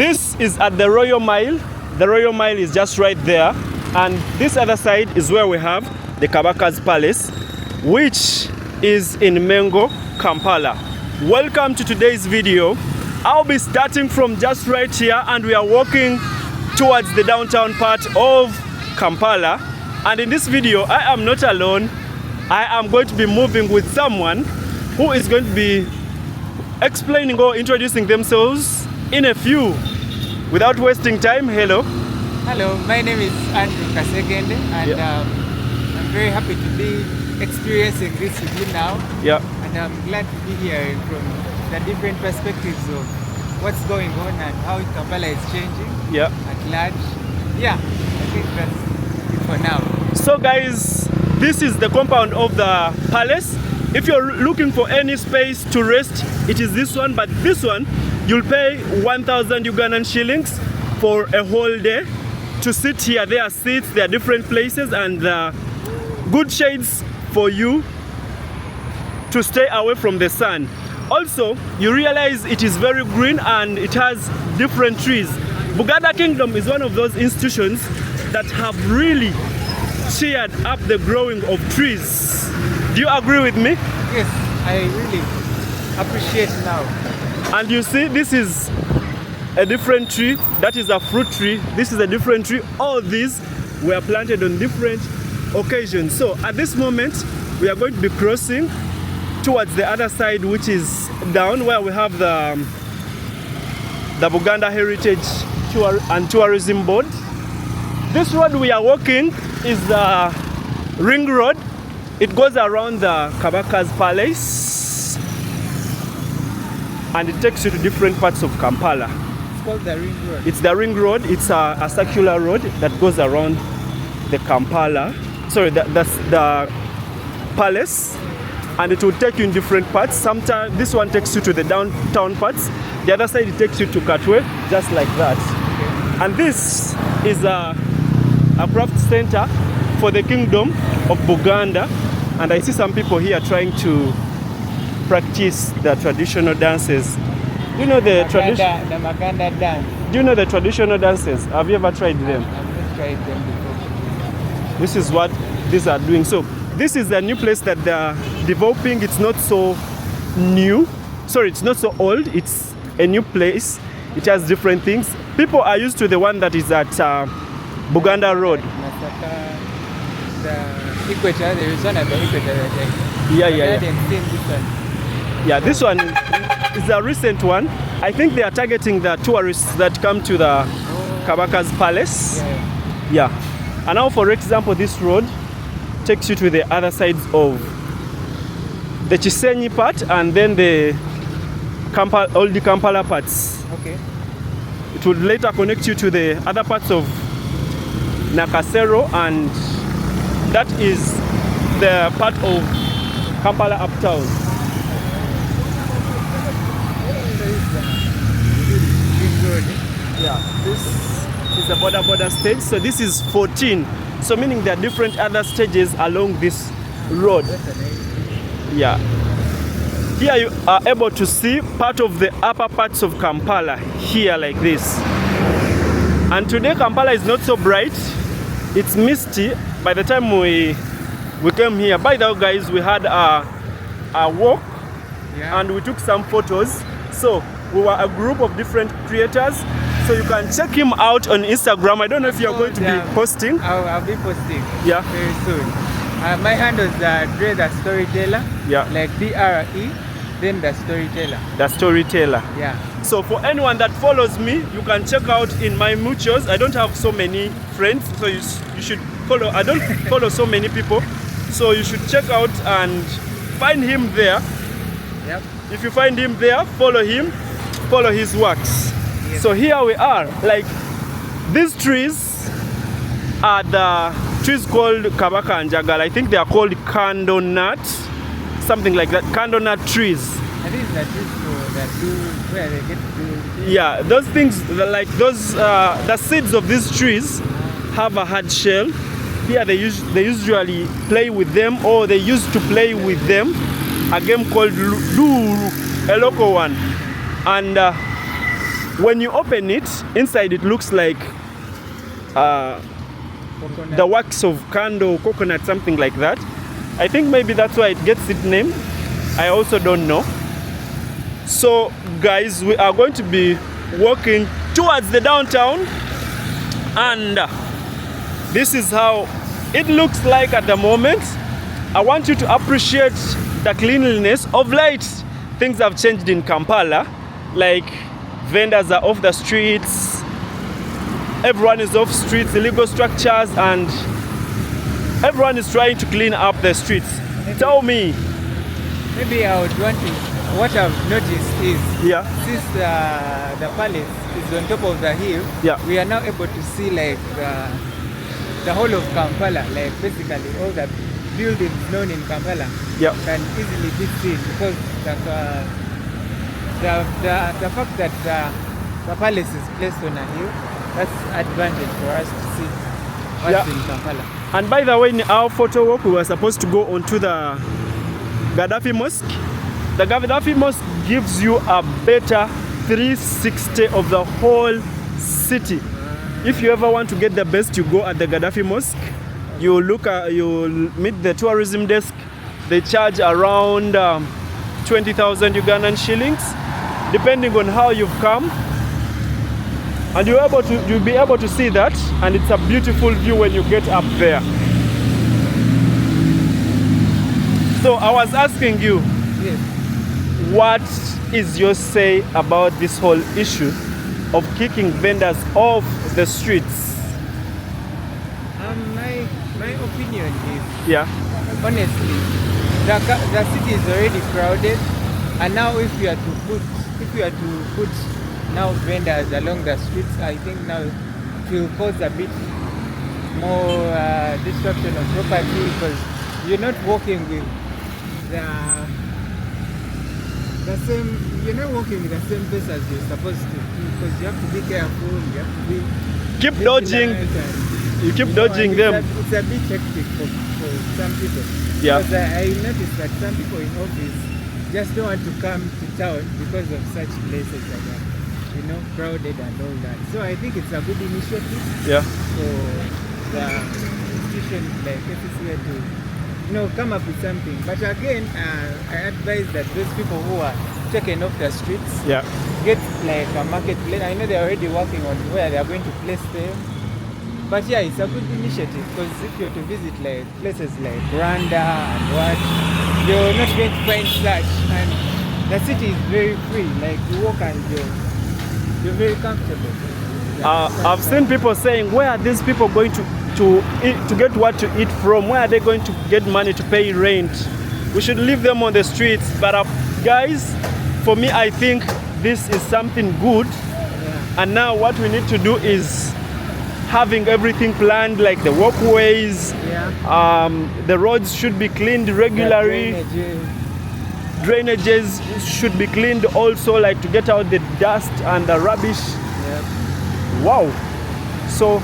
This is at the Royal Mile. The Royal Mile is just right there. And this other side is where we have the Kabaka's Palace, which is in Mengo, Kampala. Welcome to today's video. I'll be starting from just right here, and we are walking towards the downtown part of Kampala. And in this video, I am not alone. I am going to be moving with someone who is going to be explaining or introducing themselves in a few. Without wasting time, hello. Hello, my name is Andrew Kasegende, and I'm very happy to be experiencing this with you now. Yeah. And I'm glad to be here from the different perspectives of what's going on and how Kampala is changing at large. Yeah, I think that's it for now. So guys, this is the compound of the palace. If you're looking for any space to rest, it is this one, but this one, you'll pay 1,000 Ugandan shillings for a whole day to sit here. There are seats, there are different places, and good shades for you to stay away from the sun. Also, you realize it is very green and it has different trees. Buganda Kingdom is one of those institutions that have really cheered up the growing of trees. Do you agree with me? Yes, I really appreciate now. And you see, this is a different tree. That is a fruit tree. This is a different tree. All these were planted on different occasions. So at this moment, we are going to be crossing towards the other side, which is down where we have the Buganda Heritage and Tourism Board. This road we are walking is the Ring Road. It goes around the Kabaka's Palace, and it takes you to different parts of Kampala. It's called the Ring Road. It's the Ring Road. It's a circular road that goes around the Kampala. Sorry, the palace, and it will take you in different parts. Sometimes this one takes you to the downtown parts. The other side it takes you to Katwe, just like that. Okay. And this is a craft center for the Kingdom of Buganda. And I see some people here trying to practice the traditional dances. Do you know the traditional? The Makanda dance. Do you know the traditional dances? Have you ever tried them? I've not tried them before. This is what these are doing. So this is a new place that they're developing. It's not so new. Sorry, it's not so old. It's a new place. It has different things. People are used to the one that is at Buganda Road. The equator, there is one at the equator. Yeah, this one is a recent one. I think they are targeting the tourists that come to the Kabaka's Palace. Yeah. And now, for example, this road takes you to the other sides of the Chisenyi part and then the all the Kampala parts. Okay. It will later connect you to the other parts of Nakasero, and that is the part of Kampala uptown. Yeah, this is the border stage. So this is 14. So meaning there are different other stages along this road. Yeah. Here you are able to see part of the upper parts of Kampala here like this. And today Kampala is not so bright. It's misty. By the time we came here, by the way guys, we had a walk and we took some photos. So we were a group of different creators. So you can check him out on Instagram. I don't know if you're going to be posting. I'll be posting very soon. My handle is Dre the Storyteller. Yeah. Like DRE, then the Storyteller. The Storyteller. Yeah. So for anyone that follows me, you can check out in my mutuals. I don't have so many friends, so you should follow. I don't follow so many people, so you should check out and find him there. Yep. If you find him there, follow him, follow his works. Yes. So here we are. Like these trees are the trees called Kabaka and Jagal. I think they are called candle nut, something like that. Candle nut trees. I think that is where they get to. Yeah, those things, like those, the seeds of these trees have a hard shell. Here they usually play with them, or they used to play with them. A game called Luru, a local one. And When you open it, inside it looks like the wax of candle, coconut, something like that. I think maybe that's why it gets its name. I also don't know. So guys, we are going to be walking towards the downtown, and this is how it looks like at the moment. I want you to appreciate the cleanliness. Of late, things have changed in Kampala. Like, vendors are off the streets, everyone is off streets, illegal structures, and everyone is trying to clean up the streets. Tell me. Maybe I would want to, what I've noticed is, since the palace is on top of the hill, we are now able to see like the whole of Kampala, like basically all the buildings known in Kampala can easily be seen, because the fact that the palace is placed on a hill, that's advantage for us to see what's in Kampala. And by the way, in our photo walk, we were supposed to go onto the Gaddafi Mosque. The Gaddafi Mosque gives you a better 360 of the whole city. If you ever want to get the best, you go at the Gaddafi Mosque. You look at, you meet the tourism desk. They charge around 20,000 Ugandan shillings, depending on how you've come. And you'll be able to see that, and it's a beautiful view when you get up there. So I was asking you, what is your say about this whole issue of kicking vendors off the streets? My opinion is, honestly, the city is already crowded, and now if you are to put now vendors along the streets, I think now it will cause a bit more destruction of property, because you're not walking with the same, you're not walking with the same pace as you're supposed to, because you have to be careful, you have to be keep dodging. You keep dodging them. It's a bit hectic for some people. Because I noticed that some people in office just don't want to come to town because of such places like that, you know, crowded and all that. So I think it's a good initiative for the institution like FCCA to come up with something. But again, I advise that those people who are taken off the streets get like a marketplace. I know they're already working on where they're going to place them. But it's a good initiative, because if you're to visit like places like Rwanda and what, you're not going to find such, and the city is very free. Like you walk and you're very comfortable. I've seen people saying, where are these people going to get what to eat from? Where are they going to get money to pay rent? We should leave them on the streets. But guys, for me, I think this is something good. And now what we need to do is having everything planned, like the walkways, the roads should be cleaned regularly. Drainages should be cleaned also, like to get out the dust and the rubbish. Wow. So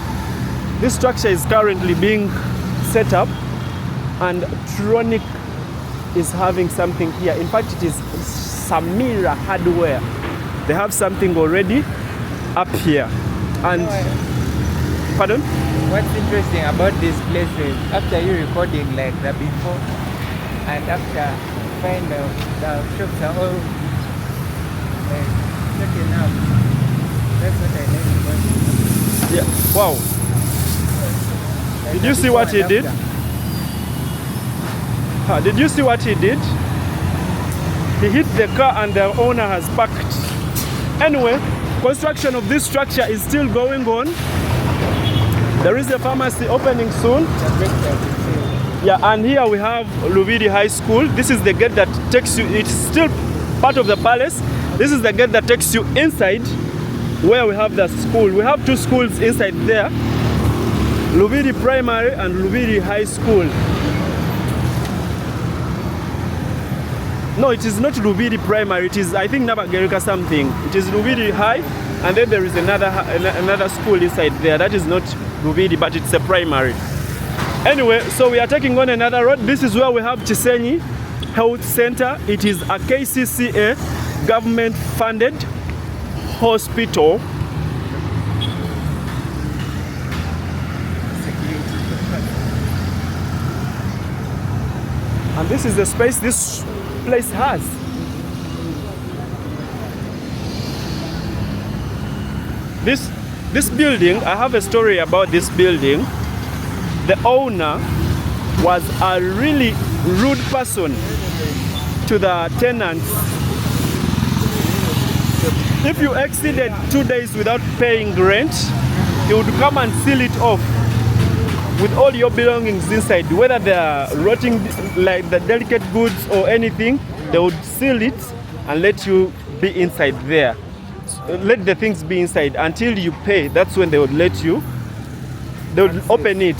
this structure is currently being set up, and Tronic is having something here. In fact, it is Samira Hardware. They have something already up here. And pardon? What's interesting about this place is, after you recording like the before and after, find the shops are all like taken up. That's what I like about it. Yeah. Wow. Like, did you see what he did? Did you see what he did? He hit the car and the owner has parked. Anyway, construction of this structure is still going on. There is a pharmacy opening soon. And here we have Lubiri High School. This is the gate that takes you, it's still part of the palace. This is the gate that takes you inside where we have the school. We have two schools inside there. Lubiri Primary and Lubiri High School. No, it is not Lubiri Primary. It is, I think, Nabagerika something. It is Lubiri High, and then there is another school inside there. That is not Lubiri, but it's a primary. Anyway, so we are taking on another road. This is where we have Chisenyi Health Center. It is a KCCA government-funded hospital. And this is the space this place has. This building, I have a story about this building. The owner was a really rude person to the tenants. If you exceeded 2 days without paying rent, he would come and seal it off with all your belongings inside, whether they are rotting like the delicate goods or anything. They would seal it and let you be inside there. Let the things be inside until you pay. That's when they would let you. They would open it.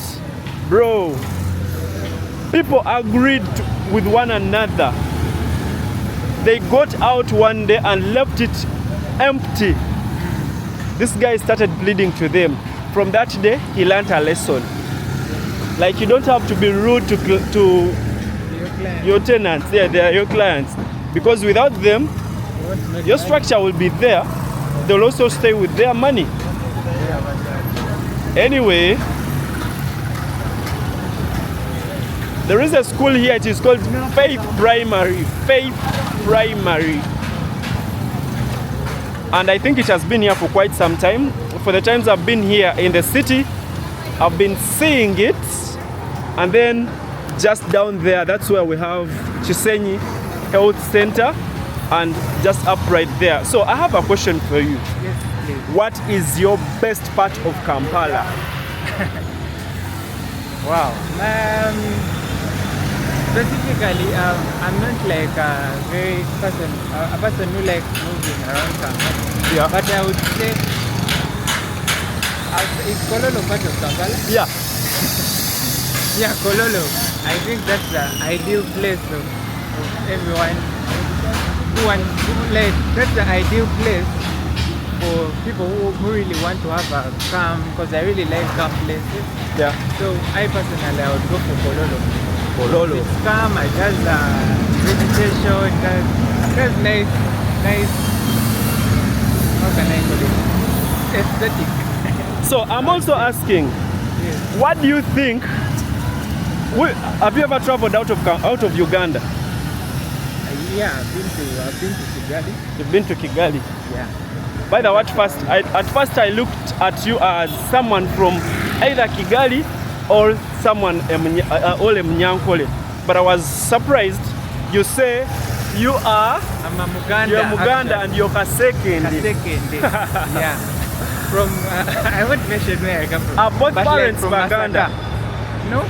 Bro, people agreed with one another. They got out one day and left it empty. This guy started pleading to them. From that day, he learned a lesson. Like, you don't have to be rude to your tenants. Yeah, they are your clients. Because without them, your structure will be there. They'll also stay with their money. Anyway, there is a school here. It is called Faith Primary. Faith Primary. And I think it has been here for quite some time. For the times I've been here in the city, I've been seeing it. And then just down there, that's where we have Chisenyi Health Center, and just up right there. So I have a question for you. Yes, please. What is your best part of Kampala? Wow. Specifically, I'm not like a person who likes moving around Kampala. Yeah. But I would say, is Kololo part of Kampala? Yeah. Yeah, Kololo. I think that's the ideal place of everyone. That's the ideal place for people who really want to have a calm, because I really like calm places. Yeah. So I personally, I would go for Kololo. Kololo. It's calm, it has vegetation, it has nice, how can I call it? Aesthetic. So I'm also asking, Yes. what do you think? Have you ever traveled out of Uganda? Yeah, I've been to Kigali. You've been to Kigali. Yeah. By the way, at first I looked at you as someone from either Kigali or someone Ole Mnyankole. But I was surprised. You say you are I'm a Muganda. you're Muganda and you're Kaseke. Yeah. From I won't mention where I come from. Both but parents from Baganda. Masaka. No,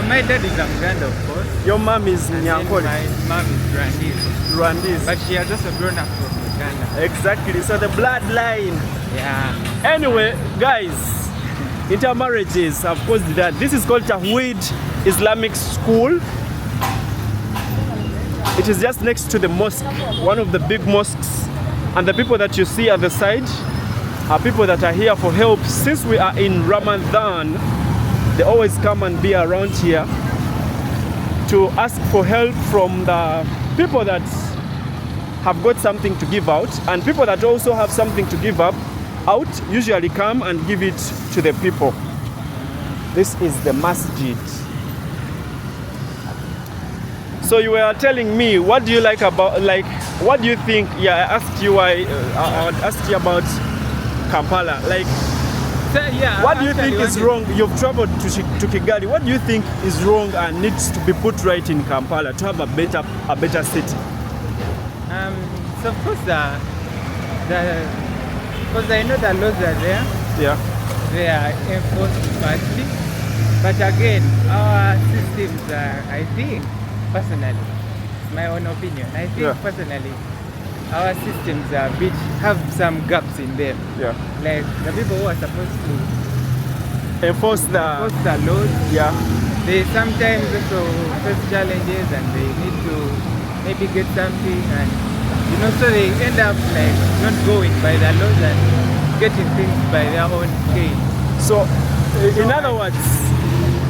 my dad is a Muganda, of course. Your mom is And then Nyankole. my mom is Rwandese. but she has also grown up from Uganda. Exactly. So the bloodline. Yeah. Anyway, guys, intermarriages have caused that. This is called Tawhid Islamic School. It is just next to the mosque, one of the big mosques. And the people that you see at the side are people that are here for help. Since we are in Ramadan, they always come and be around here to ask for help from the people that have got something to give out, and people that also have something to give out usually come and give it to the people. This is the masjid. So you were telling me, what do you like about, what do you think? Yeah, I asked you I asked you about Kampala. So, yeah, What do you think is wrong? You've traveled to Kigali. What do you think is wrong and needs to be put right in Kampala to have a better city? So of course because I know the laws are there. Yeah. They are enforced partly. But again, our systems are, I think, personally, my own opinion, I think personally, our systems are have some gaps in them. Yeah. Like the people who are supposed to Enforce the laws, yeah. they sometimes also face challenges and they need to maybe get something, and so they end up like not going by the laws and getting things by their own gain. So in other words,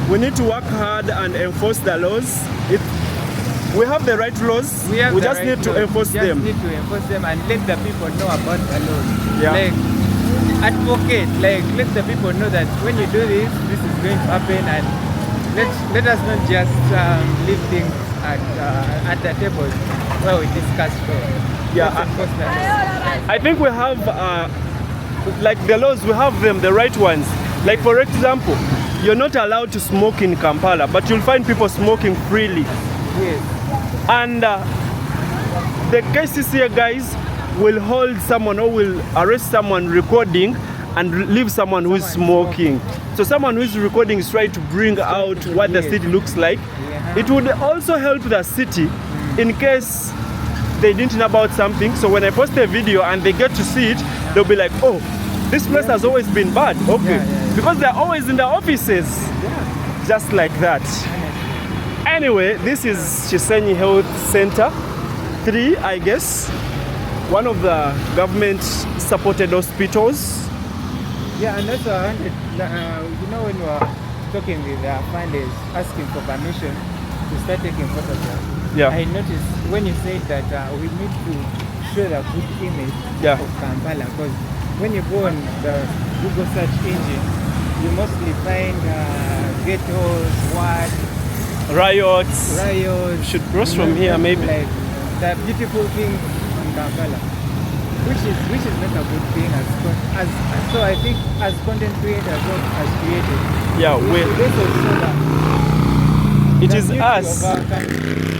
we need to work hard and enforce the laws. we have the right laws. We just need to enforce them. We just need to enforce them and let the people know about the laws. Yeah. Like, advocate, like, let the people know that when you do this, this is going to happen, and let us not just leave things at the table where we discuss laws. Yeah, I think we have, like the laws, we have them, the right ones. Like for example, you're not allowed to smoke in Kampala, but you'll find people smoking freely. Yes. And the KCCA guys will hold someone or will arrest someone recording and leave someone who is smoking. So someone who is recording is trying to bring out what the city looks like. Yeah. It would also help the city in case they didn't know about something. So when I post a video and they get to see it, they'll be like, oh, this place has always been bad. Okay. Because they're always in the offices. Just like that. Anyway, this is Chisenyi Health Center 3, I guess. One of the government-supported hospitals. Yeah, and also I wanted, you know, when we were talking with the funders, asking for permission to start taking photographs. Yeah. I noticed when you said that we need to show the good image of Kampala, because when you go on the Google search engine, you mostly find ghettos, riots. Should cross from here, maybe. Like the beautiful things in Kampala, which is not a good thing as so I think as content creators as created. Yeah, it is us.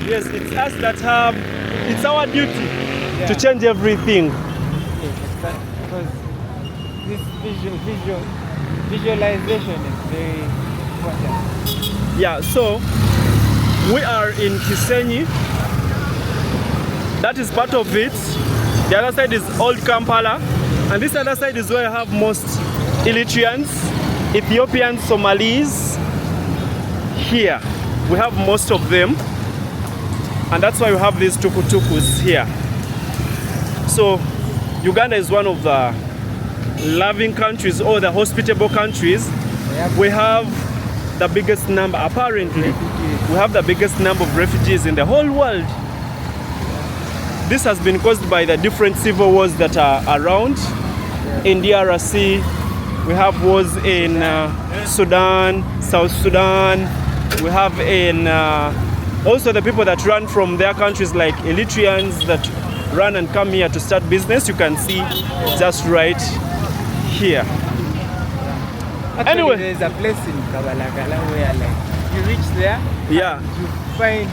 Yes, it's us that have. It's our duty to change everything. Yes, exactly. Because this visualization is very important. Yeah, so we are in Chisenyi. That is part of it. The other side is Old Kampala. And this other side is where I have most Eritreans, Ethiopians, Somalis. Here, we have most of them. And that's why we have these tukutukus here. So, Uganda is one of the loving countries or the hospitable countries. We have the biggest number, apparently, we have the biggest number of refugees in the whole world. This has been caused by the different civil wars that are around. In DRC, we have wars in Sudan, South Sudan. We have in also the people that run from their countries, like Eritreans that run and come here to start business. You can see just right here. Actually, anyway, there's a place in Kabalagala where like you reach there, you find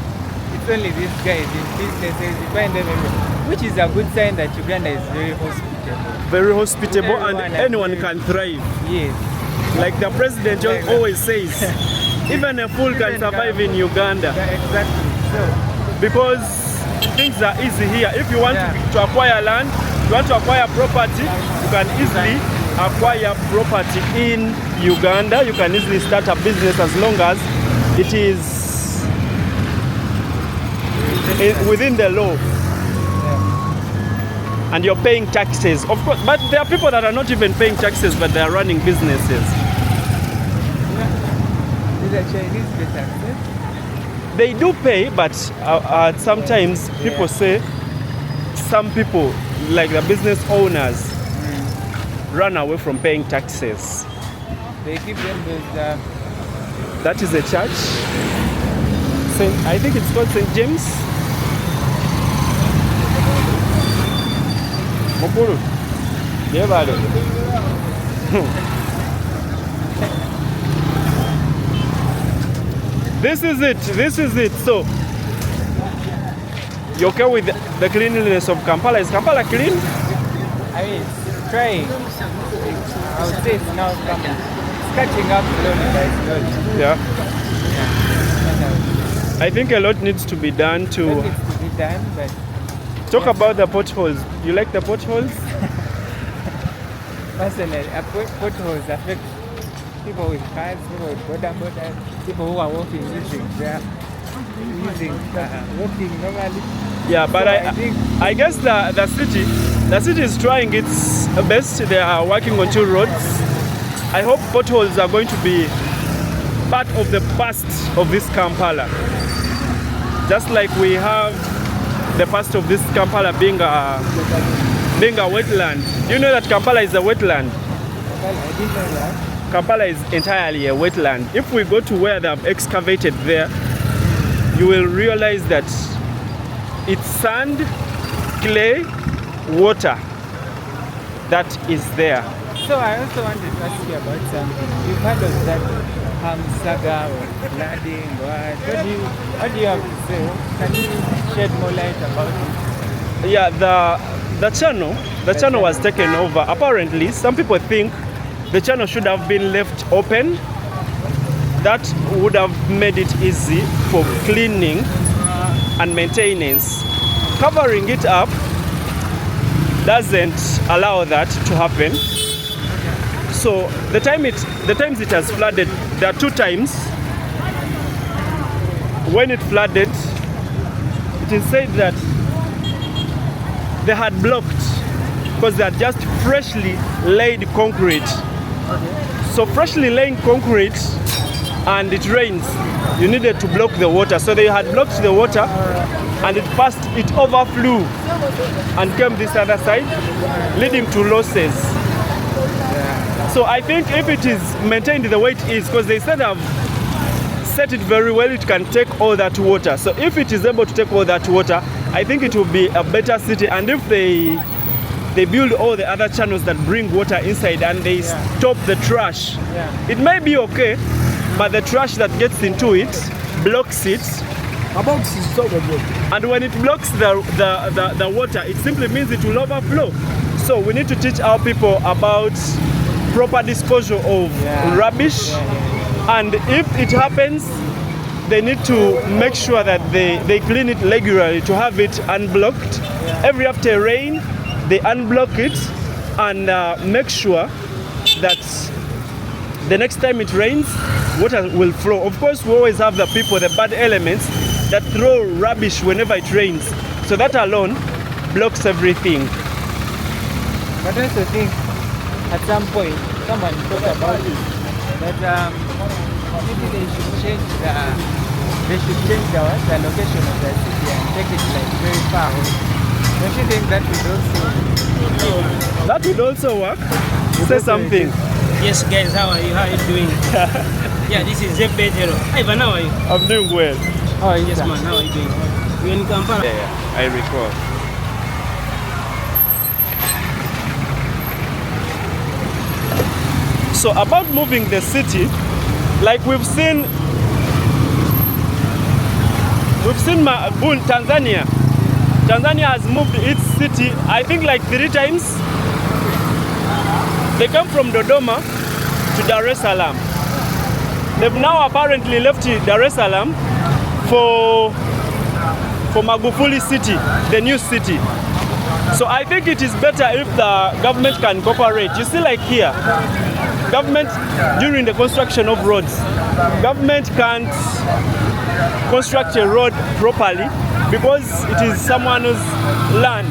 it's only these guys in businesses, you find them everywhere, which is a good sign that Uganda is very hospitable. Very hospitable, and anyone can thrive. Yes. Like the president always says, even a fool can survive in Uganda. Exactly. So, because things are easy here. If you want to acquire land, you want to acquire property, you can easily acquire property in Uganda. You can easily start a business as long as it is within the law. And you're paying taxes, of course. But there are people that are not even paying taxes, but they are running businesses. Is the Chinese pay taxes? They do pay, but sometimes people say some people, like the business owners, run away from paying taxes. They give them those. That is a church. I think it's called St. James. Mokuru. This is it. So, you okay with the cleanliness of Kampala? Is Kampala clean? I mean, it's trying. I would say it's now coming. It's catching up slowly by slowly. Yeah. I think a lot needs to be done to but talk about the potholes. You like the potholes? Personally, potholes affect people with cars, people with boda, people who are walking walking normally. Yeah, but so I guess the city is trying its best. They are working on 2 roads. I hope potholes are going to be part of the past of this Kampala. Just like we have the past of this Kampala being a wetland. You know that Kampala is a wetland? I didn't know that. Kampala is entirely a wetland. If we go to where they have excavated there, you will realize that it's sand, clay, water that is there. So I also wanted to ask you about something. You've heard of that saga or flooding? What do you have to say? Can you shed more light about it? Yeah, the channel was taken over. Apparently, some people think the channel should have been left open. That would have made it easy for cleaning and maintenance. Covering it up doesn't allow that to happen. So the times it has flooded, there are 2 times. When it flooded, it is said that they had blocked because they had just freshly laid concrete. So freshly laying concrete and it rains, you needed to block the water. So they had blocked the water and it overflew and came this other side, leading to losses. So I think if it is maintained the way it is, because they said I've set it very well, it can take all that water. So if it is able to take all that water, I think it will be a better city. And if they build all the other channels that bring water inside and they stop the trash, it may be okay, but the trash that gets into it blocks it. And when it blocks the water, it simply means it will overflow. So we need to teach our people about proper disposal of rubbish. And if it happens, they need to make sure that they clean it regularly to have it unblocked. Every after rain, they unblock it and make sure that the next time it rains, water will flow. Of course, we always have the people, the bad elements, that throw rubbish whenever it rains. So that alone blocks everything. But I also think at some point, someone talked about it, that maybe they should change the location of the city and take it like very far away. Don't you think that would also work? Say something. Yes, guys, how are you? How are you doing? Yeah, this is Jeff Pedro. Hi, Ivan, how are you? I'm doing well. Oh, yes, man, how are you doing? You're in Kampala? Yeah, I recall. So about moving the city, like we've seen Tanzania. Tanzania has moved its city, I think like 3 times. They come from Dodoma to Dar es Salaam. They've now apparently left Dar es Salaam for Magufuli city, the new city. So I think it is better if the government can cooperate. You see, like here, government, during the construction of roads, government can't construct a road properly because it is someone's land.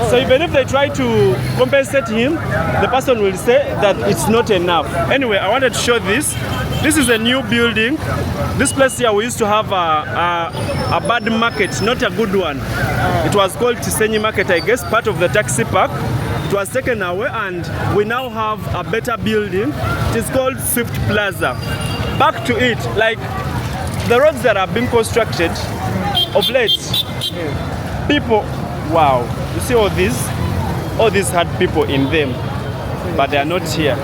So even if they try to compensate him, the person will say that it's not enough. Anyway, I wanted to show this. This is a new building. This place here, we used to have a bad market, not a good one. It was called Tisenyi Market, I guess, part of the taxi park. It was taken away and we now have a better building. It is called Swift Plaza. Back to it, like the roads that are being constructed of late, people, wow, you see all these had people in them, but they are not here.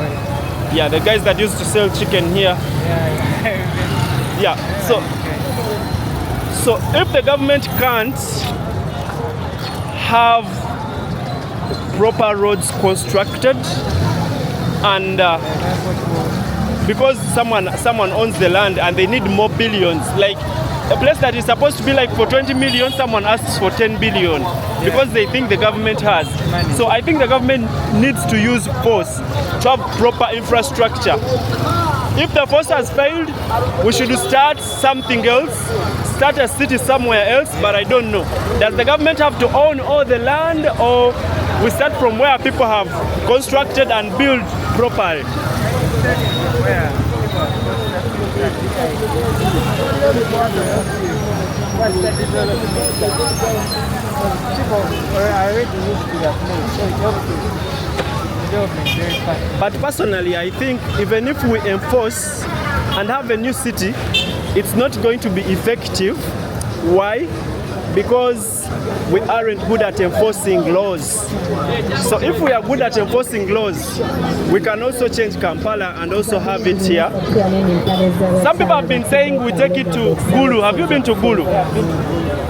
Yeah, the guys that used to sell chicken here. Yeah, so if the government can't have proper roads constructed and because someone owns the land and they need more billions, like a place that is supposed to be like for 20 million, someone asks for 10 billion because they think the government has. So I think the government needs to use force to have proper infrastructure. If the force has failed, we should start something else, start a city somewhere else, but I don't know. Does the government have to own all the land, or we start from where people have constructed and built properly? What's the development? People are already used to that place, so it's obviously development very fast. But personally, I think even if we enforce and have a new city, it's not going to be effective. Why? Because we aren't good at enforcing laws. So if we are good at enforcing laws, we can also change Kampala and also have it here. Some people have been saying we take it to Gulu. Have you been to Gulu?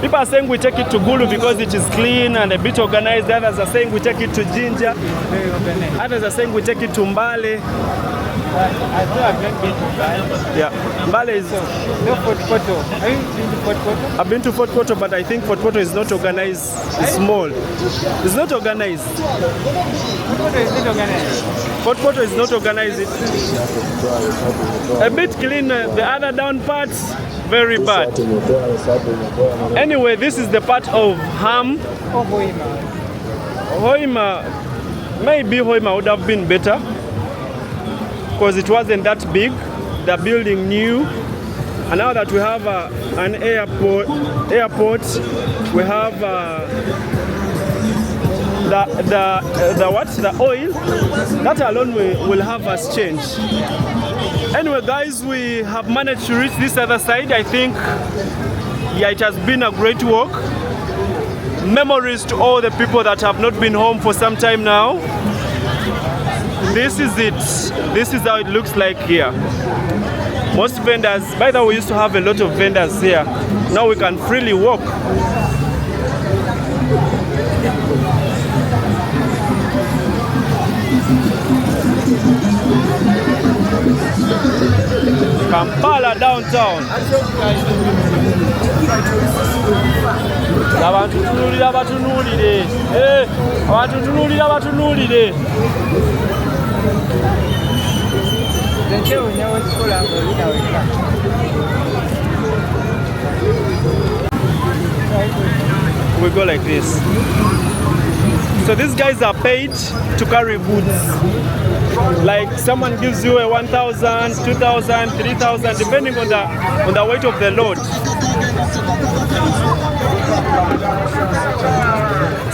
People are saying we take it to Gulu because it is clean and a bit organized. Others are saying we take it to Jinja. Others are saying we take it to Mbale. I thought I've not been to Mbale. Yeah, Mbale is... No, Fort Poto. Have you been to Fort Poto? I've been to Fort Poto, but I think Fort Poto is not organized. It's small. It's not organized. Fort Poto is not organized. Fort Poto is not organized. A bit clean. The other down parts, very bad. Anyway, this is the part of Ham. Oh, Hoima. Hoima, maybe Hoima would have been better because it wasn't that big. The building new. And now that we have an airport, we have the oil. That alone will have us change. Anyway, guys, we have managed to reach this other side. I think, yeah, it has been a great walk. Memories to all the people that have not been home for some time now. This is it. This is how it looks like here. Most vendors, by the way, we used to have a lot of vendors here. Now we can freely walk. Kampala Downtown. Abantu tunulira batunulire. Abantu tunulira batunulire. We go like this. So these guys are paid to carry goods. Like someone gives you a 1,000, 2,000, 3,000, depending on the weight of the load.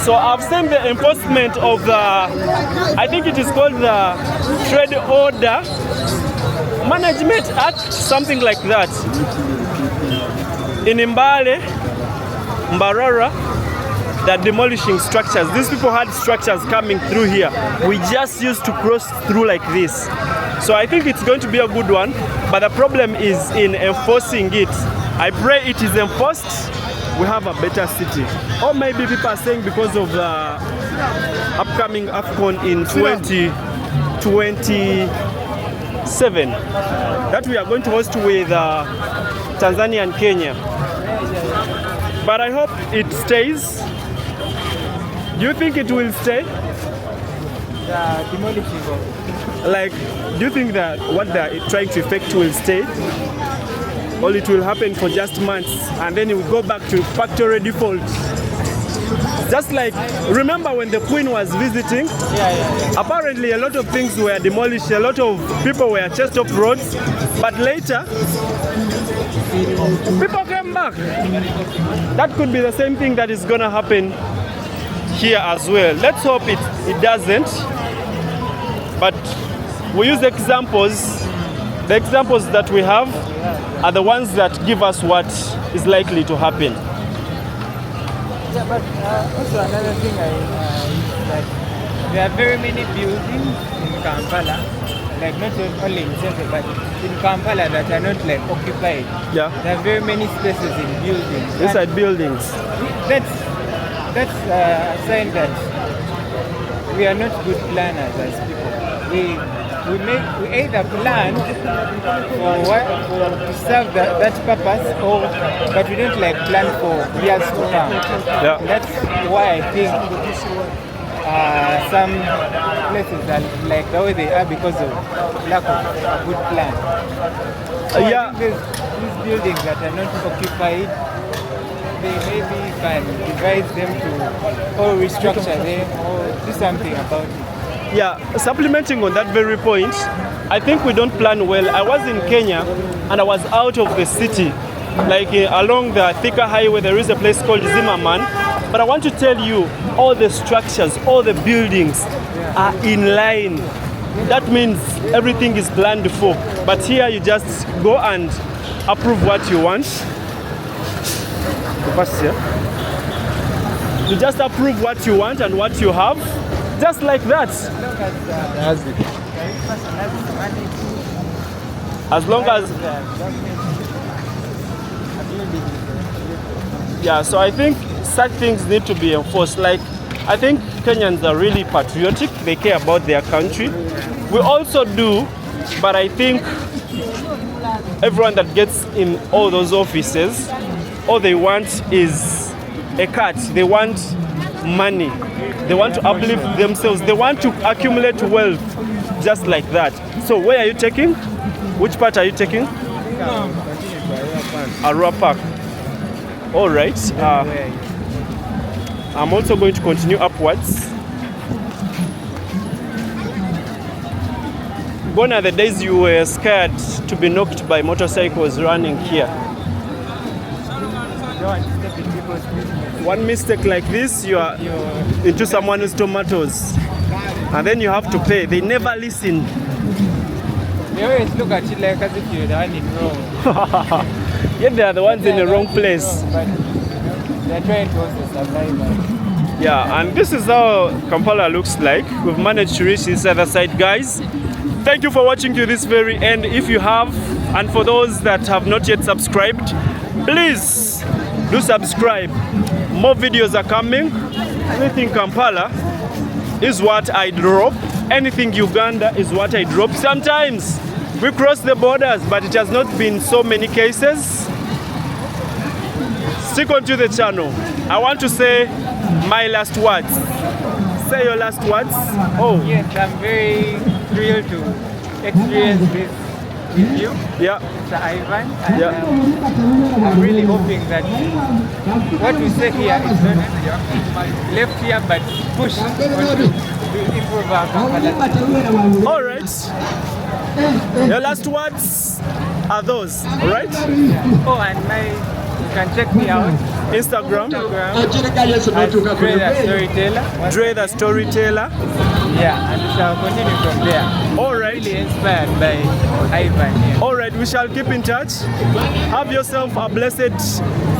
So I've seen the enforcement of the, I think it is called the Trade Order Management Act, something like that. In Mbale, Mbarara, they're demolishing structures. These people had structures coming through here. We just used to cross through like this. So I think it's going to be a good one, but the problem is in enforcing it. I pray it is enforced, we have a better city. Or maybe people are saying because of the upcoming AFCON in 2027 that we are going to host with Tanzania and Kenya. But I hope it stays. Do you think it will stay? Like, do you think that what they're trying to effect will stay? Or it will happen for just months and then it will go back to factory default? Just like, remember when the Queen was visiting? Apparently a lot of things were demolished, a lot of people were chased off roads, but later, people came back. That could be the same thing that is gonna happen here as well. Let's hope it doesn't. But we use examples. The examples that we have are the ones that give us what is likely to happen. Yeah, but also another thing is that there are very many buildings in Kampala, like not only in Central, but in Kampala that are not like occupied. Yeah. There are very many spaces in buildings. Inside buildings. That's a sign that we are not good planners as people. We either plan to serve that purpose, but we don't like plan for years to come. Yeah. That's why I think some places are like the way they are because of lack of a good plan. So Yeah. I think these buildings that are not occupied, they maybe can devise them to or restructure them or do something about it. Yeah, supplementing on that very point, I think we don't plan well. I was in Kenya and I was out of the city like along the Thika Highway, there is a place called Zimmerman. But I want to tell you, all the structures, all the buildings are in line. That means everything is planned for. But here you just go and approve what you want. You just approve what you want and what you have, just like that. As long as, yeah, so I think such things need to be enforced. Like, I think Kenyans are really patriotic. They care about their country. We also do, but I think everyone that gets in all those offices, all they want is a cut. They want money. They want to uplift themselves. They want to accumulate wealth, just like that. So where are you taking? Which part are you taking? Arua Park. All right. I'm also going to continue upwards. Gone are the days you were scared to be knocked by motorcycles running here. One mistake like this, you are into someone's tomatoes. And then you have to pay. They never listen. They always look at you like as if you're the one in wrong. Yet they are the ones in the wrong place. But they're trying to also survive. Yeah, and this is how Kampala looks like. We've managed to reach this other side, guys. Thank you for watching to this very end. If you have, and for those that have not yet subscribed, please do subscribe. More videos are coming. Anything Kampala is what I drop. Anything Uganda is what I drop. Sometimes we cross the borders, but it has not been so many cases. Stick on to the channel. I want to say my last words. Say your last words. Oh. Yes, I'm very thrilled to experience this with you. Yeah. Mr. Ivan. And, Yeah. I'm really hoping that what we say here is not left here but pushed on to improve our Kampala. All right. Your last words are those, all right? Oh, and you can check me out. Instagram. Dre the Storyteller. Dre the Storyteller. Yeah, and we shall continue from there. All right. Really inspired by Ivan here. All right, we shall keep in touch. Have yourself a blessed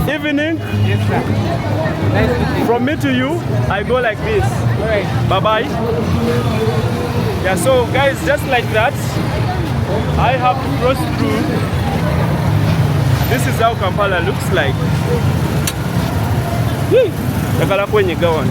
evening. Yes, sir. Nice meeting you. From me to you, I go like this. All right. Bye-bye. Yeah, so guys, just like that, I have to cross through. This is how Kampala looks like. Yee! Yakala kwenye gawan.